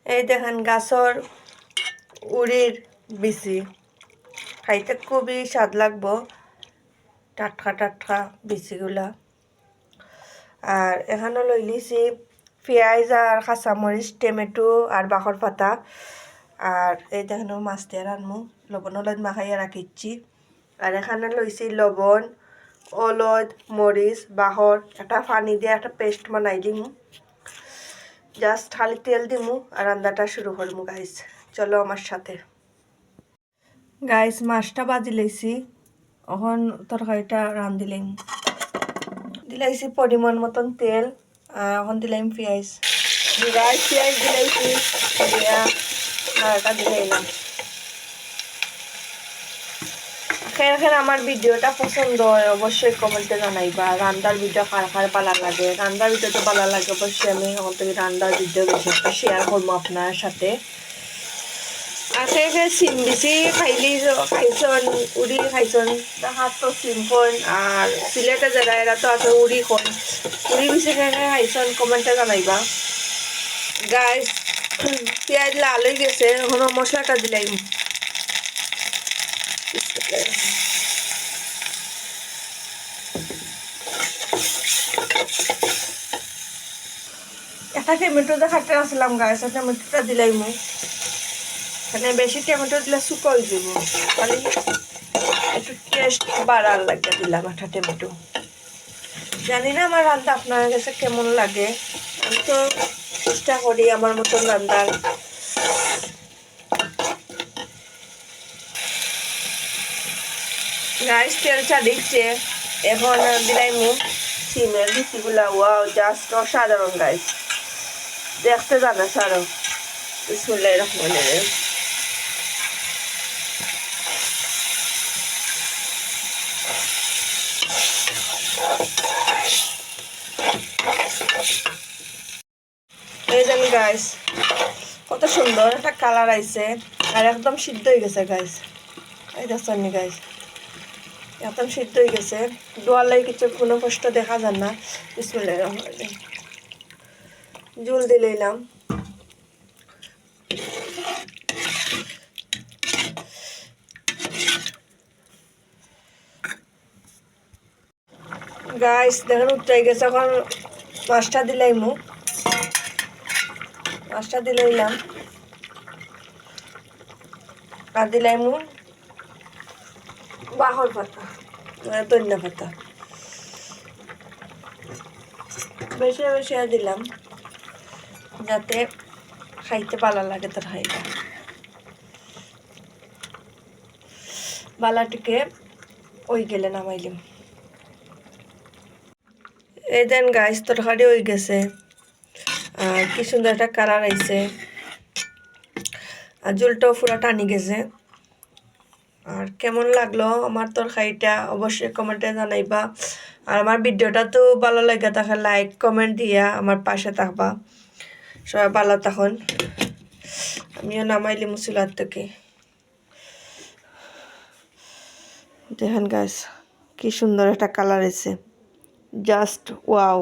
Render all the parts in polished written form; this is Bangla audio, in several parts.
এই দেখেন গাছর উড়ির বিচি খাইতে খুবই স্বাদ লাগবো, টাটকা টাটকা বিচিগুলা। আর এখানে লই লিছি পেঁয়াজ আর কাঁচামরিচ, টমেটো আর বাখর পাতা। আর এই দেখেন মাছ দিয়ে রানমু, লবণ হলুদ মাখাইয়া রাখিচ্ছি। আর এখানে লইছি লবণ, হলুদ, মরিচ, বাখর, একটা পানি দিয়ে একটা পেস্ট বানাই দিমু। জাস্ট খালি তেল দিমু আর রান্নাটা শুরু করমু গাইস, চলো আমার সাথে। গাইস মাছটা বাজি লইছি, এখন তরকারিটা রান্ধিলাম। দিলাইছি পরিমাণ মতন তেল, আর এখন দিলাম পেঁয়াজ, পেঁয়াজ দিলাইছি দিয়া নাড়াটা দিলাইলাম। খের আমার ভিডিওটা পছন্দ হয় অবশ্যই কমেন্টে জানাইবা। রান্নার ভিডিও কার কার ভালো লাগে, রান্নার ভিডিও তো ভালো লাগে অবশ্যই আমি এখন থেকে রান্নার ভিডিও বেশি একটা শেয়ার করবো আপনার সাথে। আর খেয়ে সিম বেশি খাইছন উড়ি খাইছন, হাত তো সিম খন। আর সিলেটে যারা এরা তো আছে উড়ি খন, উড়ি বেশি খেয়ে খাইছন কমেন্টে জানাইবা গাইস। পেঁয়াজ লাল হয়ে গেছে, এখন মশলাটা দিলাম। একটা টমেটো দেখাতে আসলাম গাইস, টমেটোটা দিলাম। মানে বেশি টমেটো দিলে শুকো হয়ে যাব, খালি একটু টেস্ট বাড়ার লাগে দিলাম একটা টমেটো। জানি না আমার রান্না আপনার কাছে কেমন লাগে, আমি তো চেষ্টা করি আমার মতন রান্নার। গাইস তেলটা দিচ্ছে, এখন দিলাইমু সিমের বিচিগুলা। ওয়াও জাস্ট অসাধারণ গাইস, দেখতে জানা সারো। বিসমিল্লাহির রহমানির রহিম। এই জানি গাইস কত সুন্দর একটা কালার আইছে, আর একদম সিদ্ধ হয়ে গেছে গাইস। এই দেখছেন নি গাইস, একদম সিদ্ধ হয়ে গেছে, দোয়ালাই কিছু কোনো কষ্ট দেখা যায় না। বিসমিল্লাহির রহমানির রহিম। জল দিয়ে লইলাম। গাইস দেখেন উঠে গেছে, এখন মাছটা দিলাইমু। মাছটা দিলাইলাম আর দিলাইমু বাহর পাতা, ধনিয়া পাতা বেশি বেশি দিলাম যাতে খাইতে ভালো লাগে তরকারিটা। বালাটিকে ওই গেলে নামাইলাম। এই দেন গাইস তরকারি হয়ে গেছে, আর কি সুন্দর একটা কালার আইছে, আর ঝোলটাও পুরো টানি গেছে। আর কেমন লাগলো আমার তরকারিটা অবশ্যই কমেন্টে জানাইবা। আর আমার ভিডিওটা তো ভালো লাগে থাকে লাইক কমেন্ট দিয়া আমার পাশে থাকবা। সবাই ভালো থাকুন। আমিও নামাইলি মুসুলার থেকে। দেখেন গাইস কি সুন্দর একটা কালার এসে, জাস্ট ওয়াও।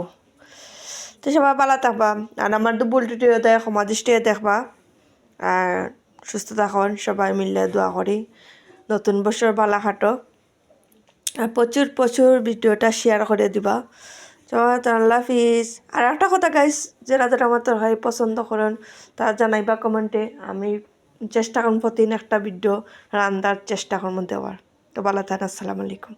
তো সবাই ভালো থাকবা, আর আমার তো বুলটিটিও দেয় সমাধিষ্টিও দেখবা। আর সুস্থ থাকুন, সবাই মিলে দোয়া করি নতুন বছর ভালো কাটক। আর প্রচুর প্রচুর ভিডিওটা শেয়ার করে দিবা। আল্লাহ হাফিজ। আর একটা কথা গাইস, যারা যারা আমার তরকারি পছন্দ করেন তারা জানাইবা কমেন্টে, আমি চেষ্টা করুন প্রতিদিন একটা ভিডিও রান্নার চেষ্টা করবো দেওয়ার। তো ভালো থাকেন, আসসালামু আলাইকুম।